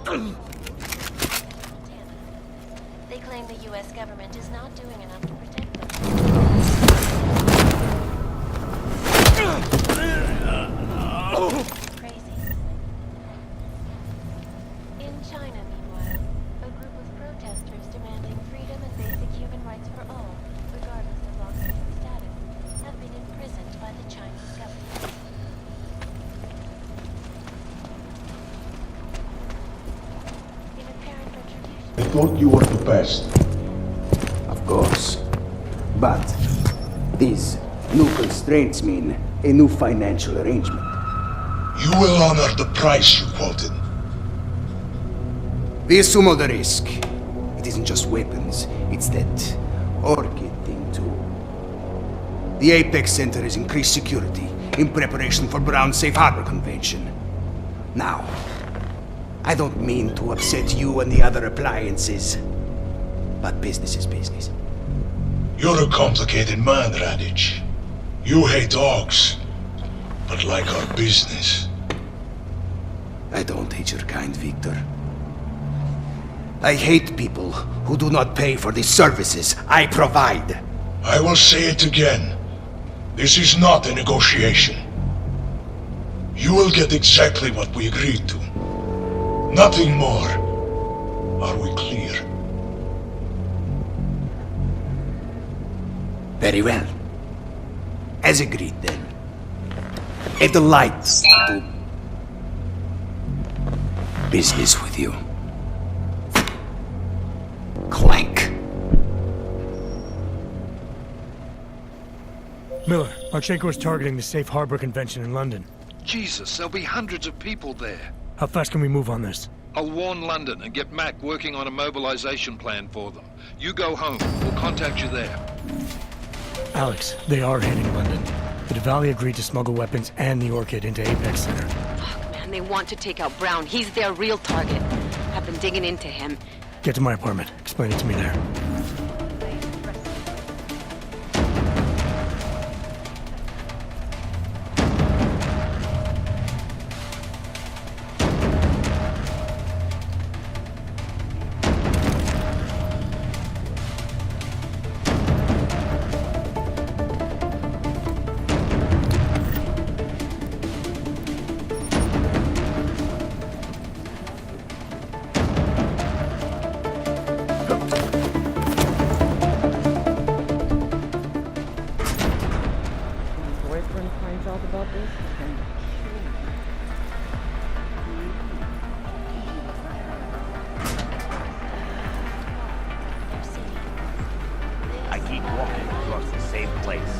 They claim the U.S. government is not doing enough to protect them. Crazy. In China, meanwhile, a group of protesters demanding freedom and basic human rights for all, regardless of lawmaking status, have been imprisoned by the Chinese government. In apparent retribution. I thought you were the best. Of course. But these new constraints mean a new financial arrangement. You will honor the price you quoted. We assume all the risk. It isn't just weapons, it's that orchid thing too. The Apex Center has increased security in preparation for Brown's Safe Harbor Convention. Now, I don't mean to upset you and the other appliances, but business is business. You're a complicated man, Radich. You hate dogs, but like our business. I don't hate your kind, Victor. I hate people who do not pay for the services I provide. I will say it again. This is not a negotiation. You will get exactly what we agreed to. Nothing more. Are we clear? Very well. As agreed, then. A delight to do business with you. Clank. Miller, Marchenko is targeting the Safe Harbor Convention in London. Jesus, there'll be hundreds of people there. How fast can we move on this? I'll warn London and get Mac working on a mobilization plan for them. You go home. We'll contact you there. Alex, they are hitting London. The Diwali agreed to smuggle weapons and the Orchid into Apex Center. Fuck, man, they want to take out Brown. He's their real target. I've been digging into him. Get to my apartment. Explain it to me there. Boyfriend finds out about this, he's going to kill me. I keep walking across the same place.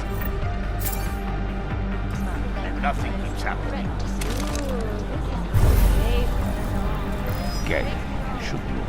And nothing keeps happening. Gay should be over.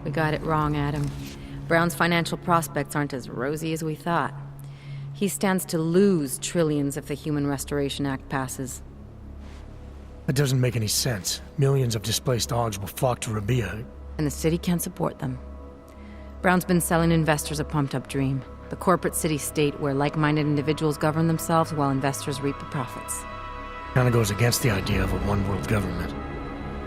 We got it wrong, Adam. Brown's financial prospects aren't as rosy as we thought. He stands to lose trillions if the Human Restoration Act passes. That doesn't make any sense. Millions of displaced Augs will flock to Rabia. And the city can't support them. Brown's been selling investors a pumped-up dream. The corporate city-state where like-minded individuals govern themselves while investors reap the profits. Kinda goes against the idea of a one-world government.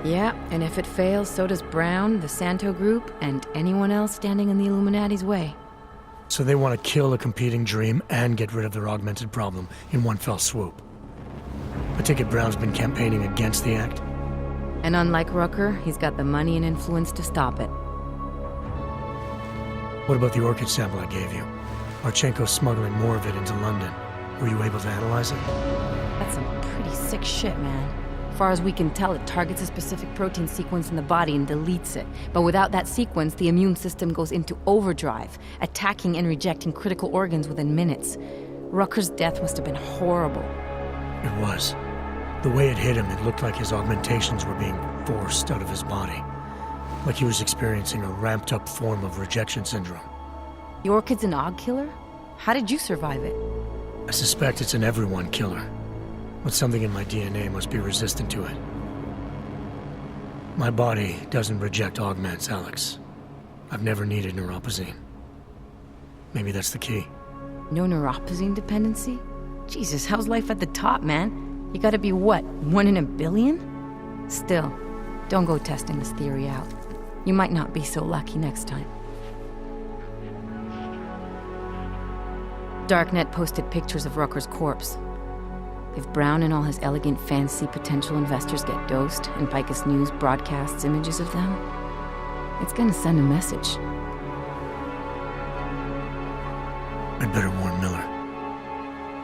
Yeah, and if it fails, so does Brown, the Santo Group, and anyone else standing in the Illuminati's way. So they want to kill a competing dream and get rid of their augmented problem in one fell swoop. I take it Brown's been campaigning against the act? And unlike Rucker, he's got the money and influence to stop it. What about the orchid sample I gave you? Marchenko's smuggling more of it into London. Were you able to analyze it? That's some pretty sick shit, man. As far as we can tell, it targets a specific protein sequence in the body and deletes it. But without that sequence, the immune system goes into overdrive, attacking and rejecting critical organs within minutes. Rucker's death must have been horrible. It was. The way it hit him, it looked like his augmentations were being forced out of his body. Like he was experiencing a ramped-up form of rejection syndrome. The orchid's an Aug killer? How did you survive it? I suspect it's an everyone killer. But something in my DNA must be resistant to it. My body doesn't reject augments, Alex. I've never needed neuropozyne. Maybe that's the key. No neuropozyne dependency? Jesus, how's life at the top, man? You gotta be what, 1 in a billion? Still, don't go testing this theory out. You might not be so lucky next time. Darknet posted pictures of Rucker's corpse. If Brown and all his elegant, fancy potential investors get dosed, and Picus News broadcasts images of them, it's gonna send a message. I'd better warn Miller.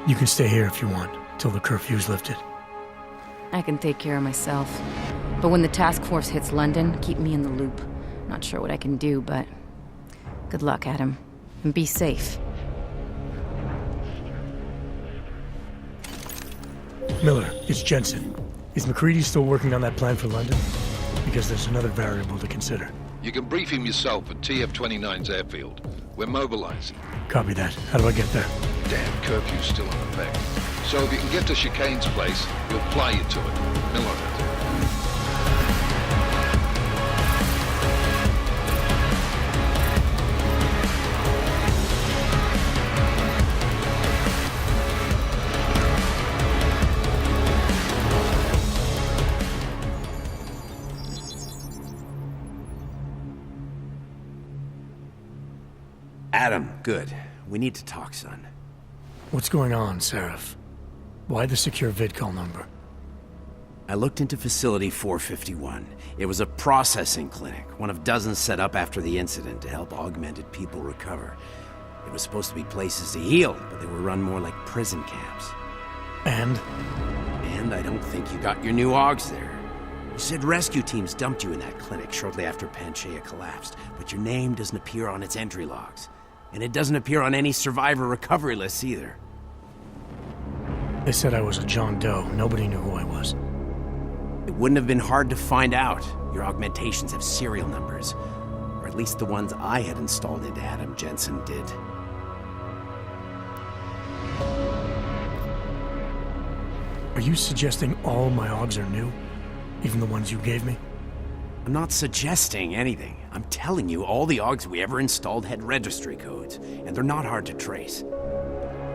You can stay here if you want, till the curfew's lifted. I can take care of myself. But when the task force hits London, keep me in the loop. Not sure what I can do, but good luck, Adam. And be safe. Miller, it's Jensen. Is McCready still working on that plan for London? Because there's another variable to consider. You can brief him yourself at TF-29's airfield. We're mobilizing. Copy that. How do I get there? Damn curfew's still in effect. So if you can get to Chicane's place, we'll fly you to it. Miller. Adam, good. We need to talk, son. What's going on, Seraph? Why the secure vidcall number? I looked into Facility 451. It was a processing clinic, one of dozens set up after the incident to help augmented people recover. It was supposed to be places to heal, but they were run more like prison camps. And I don't think you got your new AUGs there. You said rescue teams dumped you in that clinic shortly after Panchaea collapsed, but your name doesn't appear on its entry logs. And it doesn't appear on any survivor recovery lists either. They said I was a John Doe. Nobody knew who I was. It wouldn't have been hard to find out. Your augmentations have serial numbers. Or at least the ones I had installed into Adam Jensen did. Are you suggesting all my AUGs are new? Even the ones you gave me? I'm not suggesting anything. I'm telling you, all the AUGs we ever installed had registry codes, and they're not hard to trace.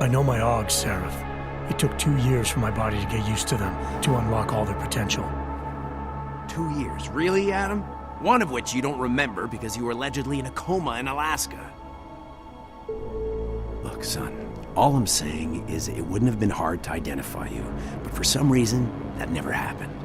I know my AUGs, Seraph. It took 2 years for my body to get used to them, to unlock all their potential. 2 years? Really, Adam? One of which you don't remember because you were allegedly in a coma in Alaska. Look, son, all I'm saying is it wouldn't have been hard to identify you, but for some reason, that never happened.